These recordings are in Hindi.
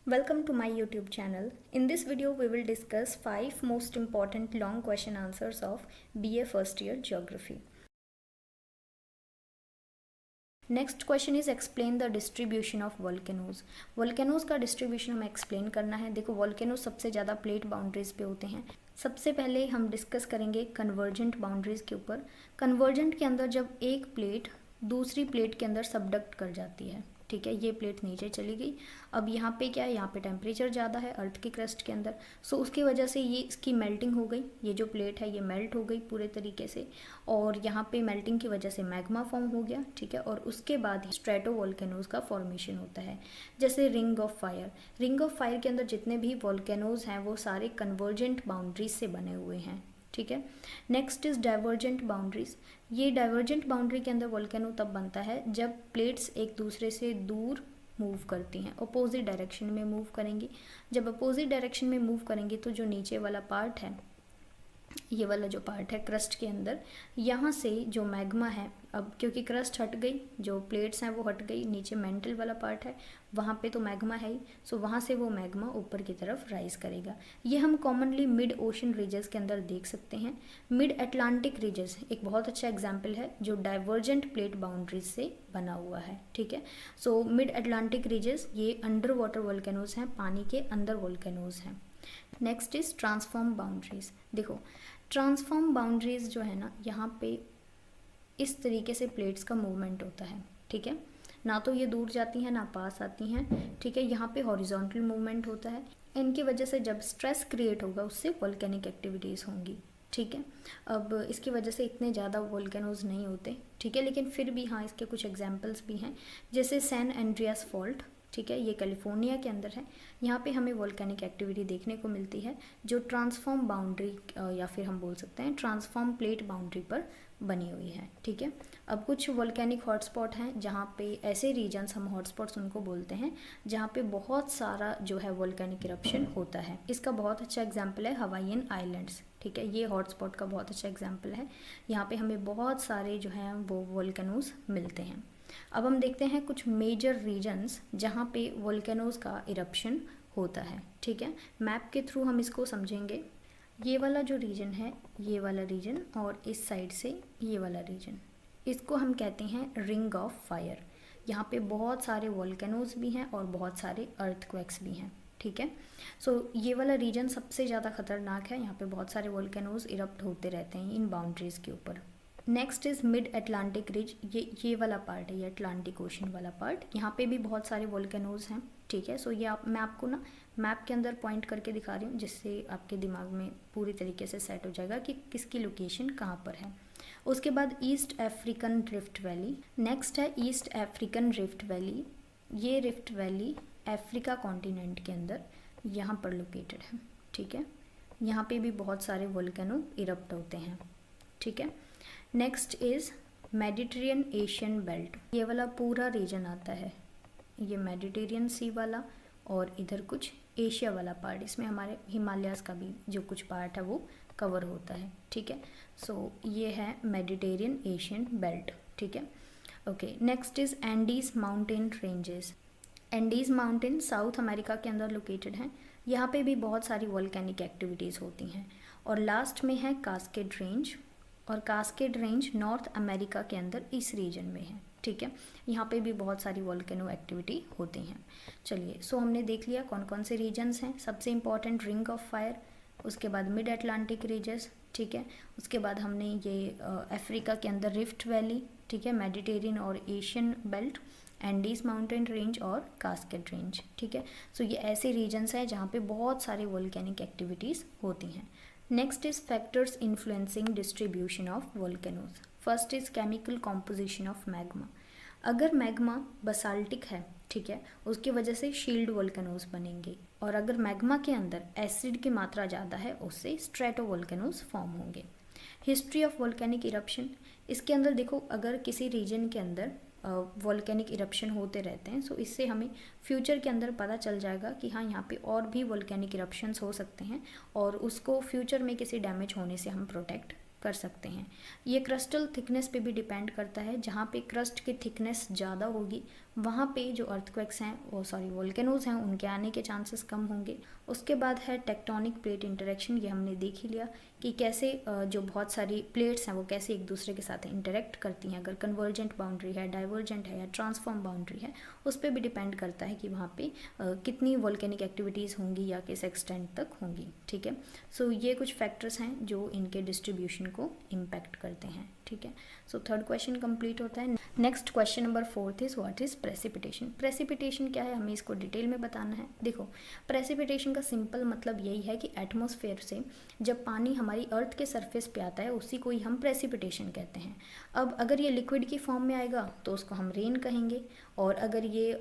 Welcome to my YouTube channel. In this video, we will discuss 5 most important long question answers of BA first year geography. Next question is explain the distribution of volcanoes. Volcanoes का डिस्ट्रीब्यूशन हमें एक्सप्लेन करना है। देखो, वोल्केनोज सबसे ज़्यादा प्लेट बाउंड्रीज पे होते हैं। सबसे पहले हम डिस्कस करेंगे कन्वर्जेंट बाउंड्रीज के ऊपर। कन्वर्जेंट के अंदर जब एक प्लेट दूसरी प्लेट के अंदर सबडक्ट कर जाती है, ठीक है, ये प्लेट नीचे चली गई। अब यहाँ पे क्या है, यहाँ पे टेम्परेचर ज़्यादा है अर्थ की क्रस्ट के अंदर, सो उसकी वजह से ये इसकी मेल्टिंग हो गई। ये जो प्लेट है ये मेल्ट हो गई पूरे तरीके से, और यहाँ पे मेल्टिंग की वजह से मैग्मा फॉर्म हो गया, ठीक है। और उसके बाद स्ट्रेटोवोल्केनोज का फॉर्मेशन होता है, जैसे ring of fire. Ring of fire के अंदर जितने भी वोल्केनोज हैं वो सारे कन्वर्जेंट बाउंड्रीज से बने हुए हैं, ठीक है। Next is divergent boundaries. ये डाइवर्जेंट बाउंड्री के अंदर वोल्केनो तब बनता है जब प्लेट्स एक दूसरे से दूर मूव करती हैं, अपोजिट डायरेक्शन में मूव करेंगी। जब अपोजिट डायरेक्शन में मूव करेंगी तो जो नीचे वाला पार्ट है, ये वाला जो पार्ट है क्रस्ट के अंदर, यहाँ से जो मैग्मा है, अब क्योंकि क्रस्ट हट गई, जो प्लेट्स हैं वो हट गई, नीचे मेंटल वाला पार्ट है वहाँ पे तो मैग्मा है ही, सो वहाँ से वो मैग्मा ऊपर की तरफ राइज करेगा। ये हम कॉमनली मिड ओशन रीजस के अंदर देख सकते हैं। मिड अटलांटिक रीजस एक बहुत अच्छा एग्जाम्पल है जो डाइवर्जेंट प्लेट बाउंड्रीज से बना हुआ है, ठीक है। सो मिड अटलांटिक रीजस ये अंडर वाटर वोल्केनोज हैं, पानी के अंदर वोल्केनोज हैं। Next is transform boundaries. देखो, ट्रांसफॉर्म बाउंड्रीज जो है ना, यहाँ पे इस तरीके से प्लेट्स का मूवमेंट होता है, ठीक है। ना तो ये दूर जाती हैं ना पास आती हैं, ठीक है। यहाँ पे हॉरिजॉन्टल मूवमेंट होता है। इनकी वजह से जब स्ट्रेस क्रिएट होगा उससे वोल्केनिक एक्टिविटीज़ होंगी, ठीक है। अब इसकी वजह से इतने ज़्यादा वोल्केनोज नहीं होते, ठीक है, लेकिन फिर भी हाँ, इसके कुछ एग्जांपल्स भी हैं, जैसे सैन एंड्रियास फॉल्ट, ठीक है, ये कैलिफोर्निया के अंदर है। यहाँ पे हमें वोल्केनिक एक्टिविटी देखने को मिलती है जो ट्रांसफॉर्म बाउंड्री या फिर हम बोल सकते हैं ट्रांसफॉर्म प्लेट बाउंड्री पर बनी हुई है, ठीक है। अब कुछ वोल्केनिक हॉटस्पॉट हैं जहाँ पे ऐसे रीजन्स, हम हॉटस्पॉट्स उनको बोलते हैं, जहाँ पे बहुत सारा जो है वोल्केनिक इरप्शन होता है। इसका बहुत अच्छा एग्जाम्पल है हवाईयन आइलैंड्स, ठीक है, ये हॉटस्पॉट का बहुत अच्छा एग्जाम्पल है। यहाँ पे हमें बहुत सारे जो हैं वो वोल्केनोज मिलते हैं। अब हम देखते हैं कुछ मेजर रीजन्स जहाँ पे वोल्केनोज का इरप्शन होता है, ठीक है। मैप के थ्रू हम इसको समझेंगे। ये वाला जो रीजन है, ये वाला रीजन, और इस साइड से ये वाला रीजन, इसको हम कहते हैं रिंग ऑफ फायर। यहाँ पे बहुत सारे वोल्केनोज भी हैं और बहुत सारे अर्थक्वेक्स भी हैं, ठीक है। सो ये वाला रीजन सबसे ज़्यादा खतरनाक है। यहाँ पे बहुत सारे वोल्केनोज इरप्ट होते रहते हैं इन बाउंड्रीज़ के ऊपर। Next is mid Atlantic ridge. ये वाला पार्ट है, ये अटलांटिक ओशन वाला पार्ट। यहाँ पे भी बहुत सारे वोल्केनोज हैं, ठीक है। सो ये मैं आपको ना मैप के अंदर पॉइंट करके दिखा रही हूँ, जिससे आपके दिमाग में पूरी तरीके से सेट हो जाएगा कि किसकी लोकेशन कहाँ पर है। उसके बाद east African rift valley. Next है ईस्ट अफ्रीकन रिफ्ट वैली। ये रिफ्ट वैली अफ्रीका कॉन्टिनेंट के अंदर यहाँ पर लोकेटेड है, ठीक है। यहाँ पे भी बहुत सारे वोल्केनो इरप्ट होते हैं, ठीक है। Next is Mediterranean Asian belt. ये वाला पूरा रीजन आता है, ये मेडिटेरियन सी वाला, और इधर कुछ एशिया वाला पार्ट, इसमें हमारे हिमालयाज़ का भी जो कुछ पार्ट है वो कवर होता है, ठीक है। सो ये है मेडिटेरियन एशियन बेल्ट, ठीक है। Okay, next is Andes mountain ranges. Andes mountain south America के अंदर लोकेटेड हैं। यहाँ पे भी बहुत सारी वोल्केनिक एक्टिविटीज़ होती हैं। और लास्ट में है कास्केड रेंज, और कास्केड रेंज नॉर्थ अमेरिका के अंदर इस रीजन में है, ठीक है। यहाँ पे भी बहुत सारी वोल्केनो एक्टिविटी होती हैं। चलिए, सो हमने देख लिया कौन कौन से रीजन्स हैं। सबसे इम्पॉर्टेंट रिंग ऑफ फायर, उसके बाद मिड अटलांटिक रीजस, ठीक है। उसके बाद हमने ये अफ्रीका के अंदर रिफ्ट वैली, ठीक है, मेडिटेरियन और Asian belt, Andes mountain range और कास्केड रेंज, ठीक है। सो ये ऐसे रीजन्स हैं जहाँ पे बहुत सारे वोल्केनिक एक्टिविटीज़ होती हैं। Next is factors influencing distribution of volcanoes. First is chemical composition of magma. अगर मैग्मा बसाल्टिक है, ठीक है, उसकी वजह से शील्ड वोल्केनोज बनेंगे, और अगर मैग्मा के अंदर एसिड की मात्रा ज़्यादा है उससे स्ट्रेटोवोल्केनोज फॉर्म होंगे। हिस्ट्री ऑफ वोल्केनिक इरप्शन, इसके अंदर देखो, अगर किसी रीजन के अंदर वोल्केनिक इरप्शन होते रहते हैं, सो इससे हमें फ्यूचर के अंदर पता चल जाएगा कि हाँ, यहाँ पे और भी वोल्केनिक इरप्शंस हो सकते हैं, और उसको फ्यूचर में किसी डैमेज होने से हम प्रोटेक्ट कर सकते हैं। ये क्रस्टल थिकनेस पे भी डिपेंड करता है। जहाँ पे क्रस्ट की थिकनेस ज़्यादा होगी वहाँ पे जो अर्थक्वेक्स हैं वोल्केनोज हैं उनके आने के चांसेस कम होंगे। उसके बाद है टेक्टोनिक प्लेट इंटरेक्शन, ये हमने देख ही लिया कि कैसे जो बहुत सारी प्लेट्स हैं वो कैसे एक दूसरे के साथ इंटरेक्ट करती हैं। अगर कन्वर्जेंट बाउंड्री है, डाइवर्जेंट है या ट्रांसफॉर्म बाउंड्री है, उस पर भी डिपेंड करता है कि वहाँ पे कितनी वोल्केनिक एक्टिविटीज़ होंगी या किस एक्सटेंट तक होंगी। ठीक है, सो ये कुछ फैक्टर्स हैं जो इनके डिस्ट्रीब्यूशन को इम्पैक्ट करते हैं। ठीक है, सो थर्ड क्वेश्चन कंप्लीट होता है। Next question number 4 is what is precipitation. Precipitation क्या है, हमें इसको डिटेल में बताना है। देखो, प्रेसिपिटेशन का सिंपल मतलब यही है कि एटमॉस्फेयर से जब पानी हमारी अर्थ के सरफेस पे आता है उसी को ही हम प्रेसिपिटेशन कहते हैं। अब अगर ये लिक्विड की फॉर्म में आएगा तो उसको हम रेन कहेंगे, और अगर ये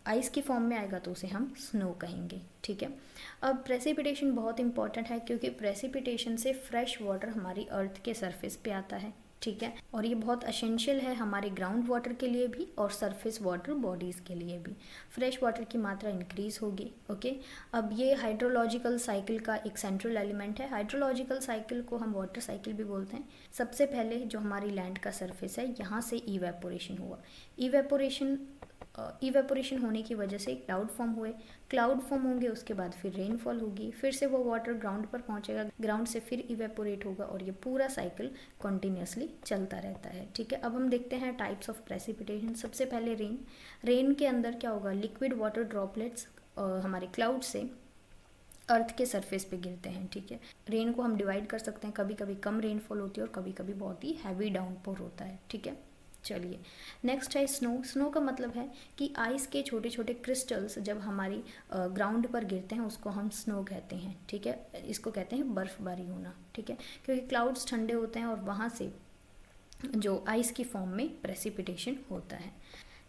आइस की फॉर्म में आएगा तो उसे हम स्नो कहेंगे। ठीक है, अब प्रेसिपिटेशन बहुत इंपॉर्टेंट है क्योंकि प्रेसिपिटेशन से फ्रेश वाटर हमारी अर्थ के सरफेस पे आता है। ठीक है, और ये बहुत असेंशियल है हमारे ग्राउंड वाटर के लिए भी और सरफेस वाटर बॉडीज़ के लिए भी। फ्रेश वाटर की मात्रा इंक्रीज होगी। ओके, अब ये हाइड्रोलॉजिकल साइकिल का एक सेंट्रल एलिमेंट है। हाइड्रोलॉजिकल साइकिल को हम वाटर साइकिल भी बोलते हैं। सबसे पहले जो हमारी लैंड का सरफेस है यहाँ से इवेपोरेशन हुआ। इवेपोरेशन होने की वजह से क्लाउड फॉर्म हुए। क्लाउड फॉर्म होंगे, उसके बाद फिर रेनफॉल होगी, फिर से वो वाटर ग्राउंड पर पहुंचेगा, ग्राउंड से फिर इवेपोरेट होगा, और ये पूरा साइकिल कॉन्टिन्यूसली चलता रहता है। ठीक है, अब हम देखते हैं टाइप्स ऑफ प्रेसिपिटेशन। सबसे पहले रेन के अंदर क्या होगा, लिक्विड वाटर ड्रॉपलेट्स हमारे क्लाउड से अर्थ के सरफेस पे गिरते हैं। ठीक है, रेन को हम डिवाइड कर सकते हैं, कभी कभी कम रेनफॉल होती है और कभी कभी बहुत ही हैवी डाउनपोर होता है। ठीक है, चलिए नेक्स्ट है स्नो। स्नो का मतलब है कि आइस के छोटे छोटे क्रिस्टल्स जब हमारी ग्राउंड पर गिरते हैं उसको हम स्नो कहते हैं। ठीक है, इसको कहते हैं बर्फबारी होना। ठीक है, क्योंकि क्लाउड्स ठंडे होते हैं और वहाँ से जो आइस की फॉर्म में प्रेसिपिटेशन होता है।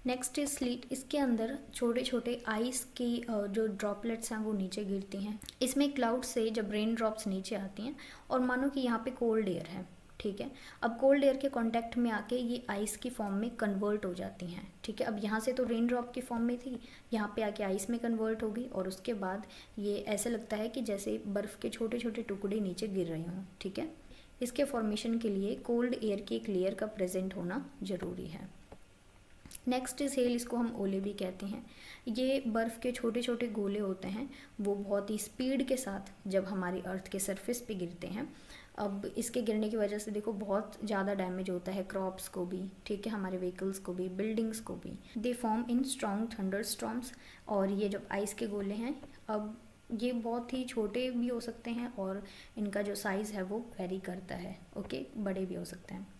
Next is slit. इसके अंदर छोटे छोटे आइस की जो ड्रॉपलेट्स हैं वो नीचे गिरती हैं। इसमें क्लाउड से जब रेन ड्रॉप्स नीचे आती हैं और मानो कि यहाँ पे कोल्ड एयर है। ठीक है, अब कोल्ड एयर के कांटेक्ट में आके ये आइस की फॉर्म में कन्वर्ट हो जाती हैं। ठीक है, अब यहाँ से तो रेन ड्रॉप की फॉर्म में थी, यहाँ पे आके आइस में कन्वर्ट होगी और उसके बाद ये ऐसे लगता है कि जैसे बर्फ़ के छोटे छोटे टुकड़े नीचे गिर रहे हों। ठीक है, इसके फॉर्मेशन के लिए कोल्ड एयर की एक लेयर का प्रेजेंट होना ज़रूरी है। Next is hello. इसको हम ओले भी कहते हैं। ये बर्फ़ के छोटे छोटे गोले होते हैं, वो बहुत ही स्पीड के साथ जब हमारी अर्थ के सरफेस पे गिरते हैं। अब इसके गिरने की वजह से देखो बहुत ज़्यादा डैमेज होता है क्रॉप्स को भी। ठीक है, हमारे व्हीकल्स को भी, बिल्डिंग्स को भी। They form in strong thunder storms. और ये जब आइस के गोले हैं, अब ये बहुत ही छोटे भी हो सकते हैं और इनका जो साइज़ है वो वेरी करता है। ओके, बड़े भी हो सकते हैं।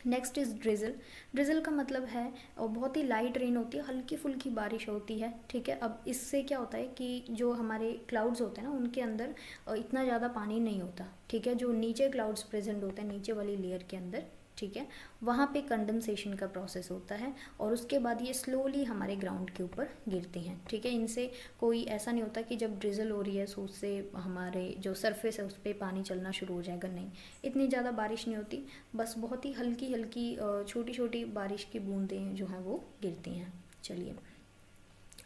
Next is drizzle. ड्रिजल का मतलब है और बहुत ही लाइट रेन होती है, हल्की फुल्की बारिश होती है। ठीक है, अब इससे क्या होता है कि जो हमारे क्लाउड्स होते हैं ना उनके अंदर इतना ज़्यादा पानी नहीं होता। ठीक है, जो नीचे क्लाउड्स प्रेजेंट होते हैं नीचे वाली लेयर के अंदर, ठीक है, वहाँ पे कंडेंसेशन का प्रोसेस होता है और उसके बाद ये स्लोली हमारे ग्राउंड के ऊपर गिरती हैं। ठीक है, इनसे कोई ऐसा नहीं होता कि जब ड्रिजल हो रही है तो उससे हमारे जो सरफेस है उस पर पानी चलना शुरू हो जाएगा, नहीं, इतनी ज़्यादा बारिश नहीं होती, बस बहुत ही हल्की हल्की छोटी छोटी बारिश की बूंदें जो हैं वो गिरती हैं। चलिए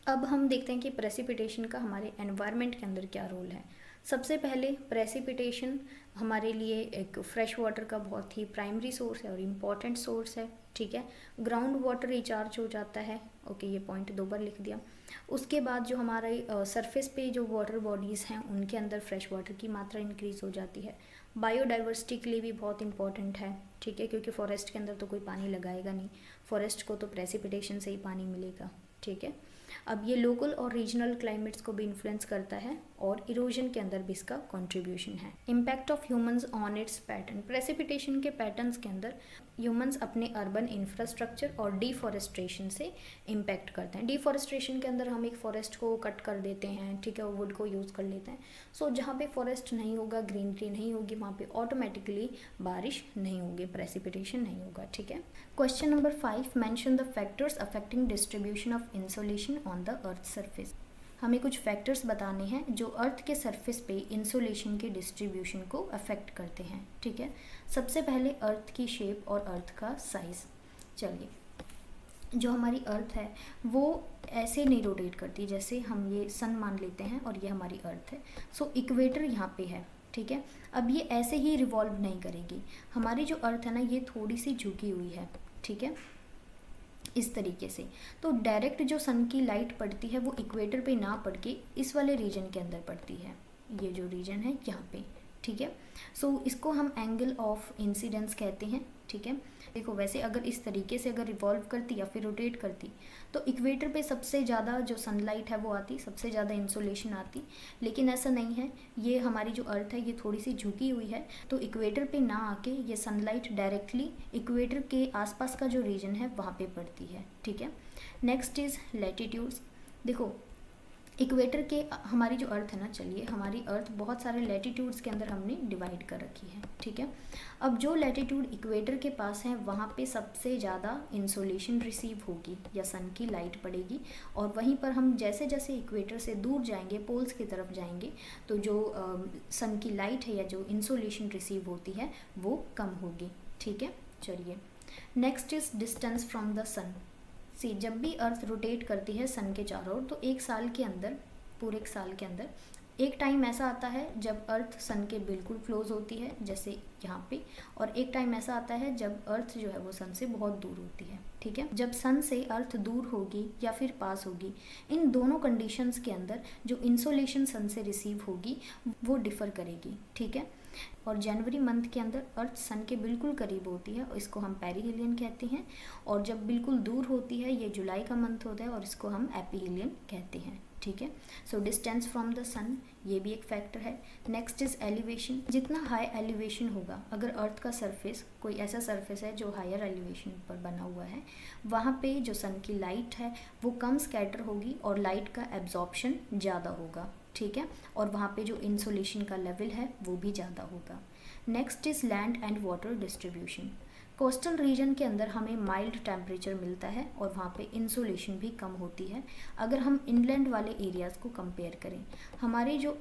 अब हम देखते हैं कि प्रेसिपिटेशन का हमारे एनवायरनमेंट के अंदर क्या रोल है। सबसे पहले प्रेसिपिटेशन हमारे लिए एक फ्रेश वाटर का बहुत ही प्राइमरी सोर्स है और इम्पॉर्टेंट सोर्स है। ठीक है, ग्राउंड वाटर रिचार्ज हो जाता है। ओके, ये पॉइंट 2 बार लिख दिया। उसके बाद जो हमारे सरफेस पे जो वाटर बॉडीज़ हैं उनके अंदर फ्रेश वाटर की मात्रा इंक्रीज हो जाती है। बायोडाइवर्सिटी के लिए भी बहुत इंपॉर्टेंट है। ठीक है, क्योंकि फॉरेस्ट के अंदर तो कोई पानी लगाएगा नहीं, फॉरेस्ट को तो प्रेसिपिटेशन से ही पानी मिलेगा। ठीक है, अब ये लोकल और रीजनल क्लाइमेट्स को भी इन्फ्लुएंस करता है और इरोजन के अंदर भी इसका कंट्रीब्यूशन है। Impact of humans on it's pattern. Precipitation के पैटर्न्स के अंदर ह्यूमंस अपने अर्बन इंफ्रास्ट्रक्चर और डिफॉरेस्ट्रेशन से इम्पैक्ट करते हैं। डिफॉरेस्ट्रेशन के अंदर हम एक फॉरेस्ट को कट कर देते हैं। ठीक है, वुड को यूज़ कर लेते हैं। सो जहाँ पे फॉरेस्ट नहीं होगा, ग्रीनरी नहीं होगी, वहाँ पे ऑटोमेटिकली बारिश नहीं होगी, प्रेसिपिटेशन नहीं होगा। ठीक है, question number 5, mention the factors affecting distribution of insolation on the earth surface. हमें कुछ फैक्टर्स बताने हैं जो अर्थ के सरफेस पे इंसोलेशन के डिस्ट्रीब्यूशन को अफेक्ट करते हैं। ठीक है, सबसे पहले अर्थ की शेप और अर्थ का साइज़। चलिए, जो हमारी अर्थ है वो ऐसे नहीं रोटेट करती, जैसे हम ये सन मान लेते हैं और ये हमारी अर्थ है। सो इक्वेटर यहाँ पे है। ठीक है, अब ये ऐसे ही रिवॉल्व नहीं करेगी। हमारी जो अर्थ है ना ये थोड़ी सी झुकी हुई है। ठीक है, इस तरीके से। तो डायरेक्ट जो सन की लाइट पड़ती है वो इक्वेटर पे ना पड़ के इस वाले रीजन के अंदर पड़ती है, ये जो रीजन है यहाँ पे, ठीक है। सो इसको हम एंगल ऑफ इंसिडेंस कहते हैं, ठीक है। देखो वैसे अगर इस तरीके से अगर रिवॉल्व करती या फिर रोटेट करती तो इक्वेटर पे सबसे ज़्यादा जो सनलाइट है वो आती, सबसे ज़्यादा इंसोलेशन आती, लेकिन ऐसा नहीं है। ये हमारी जो अर्थ है ये थोड़ी सी झुकी हुई है, तो इक्वेटर पे ना आके ये सनलाइट डायरेक्टली इक्वेटर के आसपास का जो रीजन है वहाँ पे पड़ती है, ठीक है। Next is latitudes. देखो इक्वेटर के हमारी जो अर्थ है ना, चलिए हमारी अर्थ बहुत सारे लैटिट्यूड्स के अंदर हमने डिवाइड कर रखी है, ठीक है। अब जो लैटिट्यूड इक्वेटर के पास है वहाँ पे सबसे ज़्यादा इंसोलेशन रिसीव होगी या सन की लाइट पड़ेगी, और वहीं पर हम जैसे जैसे इक्वेटर से दूर जाएंगे, पोल्स की तरफ जाएंगे, तो जो सन की लाइट है या जो इंसोलेशन रिसीव होती है वो कम होगी, ठीक है। चलिए next is distance from the sun. See जब भी अर्थ रोटेट करती है सन के चारों ओर, तो एक साल के अंदर, पूरे एक साल के अंदर एक टाइम ऐसा आता है जब अर्थ सन के बिल्कुल क्लोज होती है, जैसे यहाँ पे, और एक टाइम ऐसा आता है जब अर्थ जो है वो सन से बहुत दूर होती है, ठीक है। जब सन से अर्थ दूर होगी या फिर पास होगी, इन दोनों कंडीशंस के अंदर जो इंसोलेशन सन से रिसीव होगी वो डिफ़र करेगी, ठीक है। और जनवरी मंथ के अंदर अर्थ सन के बिल्कुल करीब होती है, इसको हम पेरीहेलियन कहते हैं, और जब बिल्कुल दूर होती है ये जुलाई का मंथ होता है और इसको हम एपीहेलियन कहते हैं, ठीक है। सो डिस्टेंस फ्रॉम द सन ये भी एक फैक्टर है। Next is elevation. जितना हाई एलिवेशन होगा, अगर अर्थ का सरफेस कोई ऐसा सरफेस है जो हायर एलिवेशन पर बना हुआ है, वहाँ पे जो सन की लाइट है वो कम स्कैटर होगी और लाइट का एब्जॉर्प्शन ज़्यादा होगा, ठीक है, और वहाँ पे जो इंसोलेशन का लेवल है वो भी ज़्यादा होगा। Next is land and water distribution. Coastal region के अंदर हमें माइल्ड टेम्परेचर मिलता है और वहाँ पे इंसोलेशन भी कम होती है। अगर हम इनलैंड वाले एरियाज़ को कंपेयर करें, हमारे जो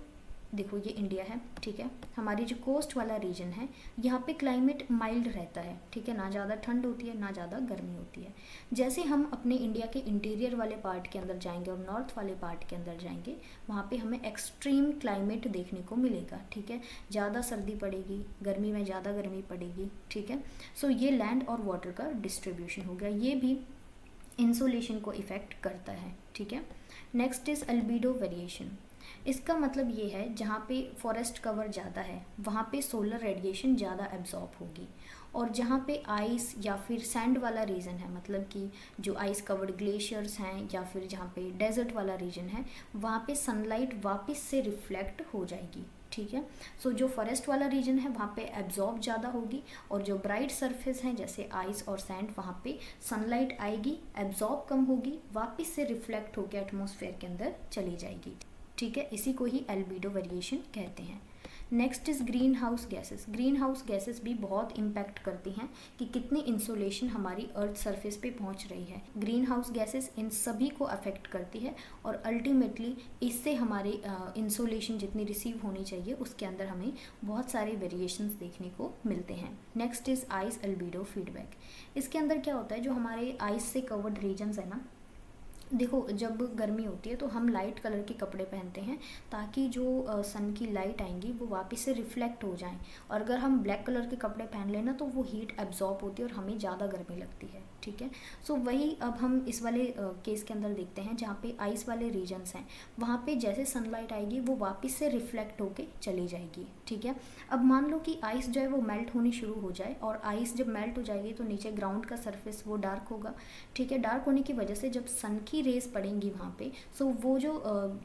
देखो ये इंडिया है, ठीक है, हमारी जो कोस्ट वाला रीजन है यहाँ पे क्लाइमेट माइल्ड रहता है, ठीक है, ना ज़्यादा ठंड होती है ना ज़्यादा गर्मी होती है। जैसे हम अपने इंडिया के इंटीरियर वाले पार्ट के अंदर जाएंगे और नॉर्थ वाले पार्ट के अंदर जाएंगे, वहाँ पे हमें एक्सट्रीम क्लाइमेट देखने को मिलेगा, ठीक है, ज़्यादा सर्दी पड़ेगी, गर्मी में ज़्यादा गर्मी पड़ेगी, ठीक है। सो ये लैंड और वाटर का डिस्ट्रीब्यूशन हो गया, ये भी इंसोलेशन को इफ़ेक्ट करता है, ठीक है। Next is albedo variation. इसका मतलब ये है जहाँ पे फॉरेस्ट कवर ज़्यादा है वहाँ पे सोलर रेडिएशन ज़्यादा एब्जॉर्ब होगी, और जहाँ पे आइस या फिर सैंड वाला रीजन है, मतलब कि जो आइस कवर्ड ग्लेशियर्स हैं या फिर जहाँ पे डेजर्ट वाला रीजन है, वहाँ पे सनलाइट वापस से रिफ्लेक्ट हो जाएगी, ठीक है। सो जो फॉरेस्ट वाला रीजन है वहाँ पे एब्जॉर्ब ज़्यादा होगी, और जो ब्राइट सरफेस हैं जैसे आइस और सैंड, वहाँ पे सनलाइट आएगी, एब्जॉर्ब कम होगी, वापस से रिफ्लेक्ट होकर एटमॉस्फेयर के अंदर चली जाएगी, ठीक है। इसी को ही एल्बिडो वेरिएशन कहते हैं। Next is green house gases. Green house gases भी बहुत इम्पैक्ट करती हैं कि कितनी इंसोलेशन हमारी अर्थ सरफेस पे पहुंच रही है। ग्रीन हाउस गैसेस इन सभी को अफेक्ट करती है, और अल्टीमेटली इससे हमारे इंसोलेशन जितनी रिसीव होनी चाहिए उसके अंदर हमें बहुत सारे वेरिएशंस देखने को मिलते हैं। Next is ice albedo feedback. इसके अंदर क्या होता है, जो हमारे आइस से कवर्ड रीजन्स है ना, देखो जब गर्मी होती है तो हम लाइट कलर के कपड़े पहनते हैं ताकि जो सन की लाइट आएंगी वो वापस से रिफ्लेक्ट हो जाएं, और अगर हम ब्लैक कलर के कपड़े पहन लेना तो वो हीट एब्जॉर्ब होती है और हमें ज़्यादा गर्मी लगती है, ठीक है। सो वही अब हम इस वाले केस के अंदर देखते हैं जहाँ पे आइस वाले रीजन्स हैं, वहाँ पे जैसे सनलाइट आएगी वो वापस से रिफ्लेक्ट होके चली जाएगी, ठीक है। अब मान लो कि आइस जो है वो मेल्ट होनी शुरू हो जाए, और आइस जब मेल्ट हो जाएगी तो नीचे ग्राउंड का सरफेस वो डार्क होगा, ठीक है। डार्क होने की वजह से जब सन की रेज पड़ेंगी वहाँ पे, सो वो जो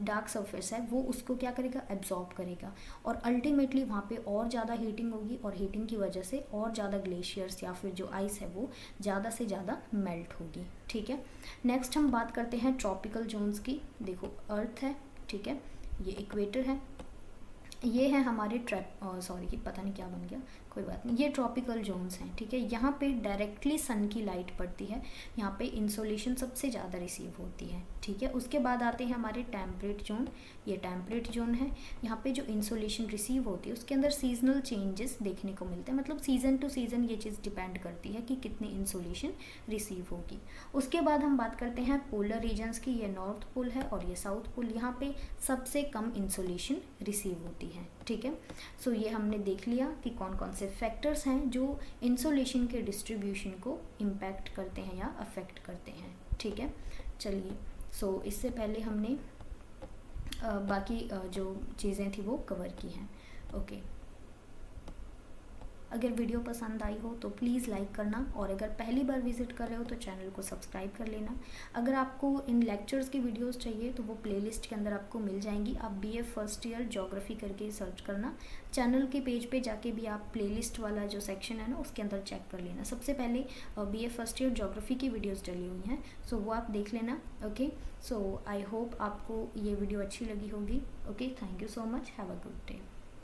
डार्क सरफेस है वो उसको क्या करेगा, एब्जॉर्ब करेगा, और अल्टीमेटली वहाँ पे और ज़्यादा हीटिंग होगी, और हीटिंग की वजह से और ज़्यादा ग्लेशियर्स या फिर जो आइस है वो ज़्यादा से ज़्यादा मेल्ट होगी, ठीक है। नेक्स्ट हम बात करते हैं ट्रॉपिकल जोन्स की। देखो अर्थ है, ठीक है, ये इक्वेटर है, ये है हमारे पता नहीं क्या बन गया, कोई बात नहीं, ये ट्रॉपिकल जोन्स हैं, ठीक है। यहाँ पे डायरेक्टली सन की लाइट पड़ती है, यहाँ पे इंसोलेशन सबसे ज़्यादा रिसीव होती है, ठीक है। उसके बाद आते हैं हमारे टेम्परेट जोन। ये टेम्परेट जोन है, यहाँ पे जो इंसोलेशन रिसीव होती है उसके अंदर सीजनल चेंजेस देखने को मिलते हैं, मतलब सीज़न टू सीज़न ये चीज़ डिपेंड करती है कि कितनी इंसोलेशन रिसीव होगी। उसके बाद हम बात करते हैं पोलर रीजन्स की। ये नॉर्थ पोल है और ये साउथ पोल, यहाँ पे सबसे कम इंसोलेशन रिसीव होती होती है। ठीक है, सो ये हमने देख लिया कि कौन कौन से फैक्टर्स हैं जो इंसोलेशन के डिस्ट्रीब्यूशन को इम्पैक्ट करते हैं या अफेक्ट करते हैं। ठीक है, चलिए, सो इससे पहले हमने बाकी जो चीज़ें थी वो कवर की हैं। ओके, अगर वीडियो पसंद आई हो तो प्लीज़ लाइक करना, और अगर पहली बार विजिट कर रहे हो तो चैनल को सब्सक्राइब कर लेना। अगर आपको इन लेक्चर्स की वीडियोस चाहिए तो वो प्लेलिस्ट के अंदर आपको मिल जाएंगी। आप BA फर्स्ट ईयर ज्योग्राफी करके सर्च करना, चैनल के पेज पे जाके भी आप प्लेलिस्ट वाला जो सेक्शन है ना उसके अंदर चेक कर लेना। सबसे पहले BA फर्स्ट ईयर ज्योग्राफी की वीडियोज़ डली हुई हैं, सो वो आप देख लेना। ओके, सो आई होप आपको ये वीडियो अच्छी लगी होगी। Okay, thank you so much, have a good day.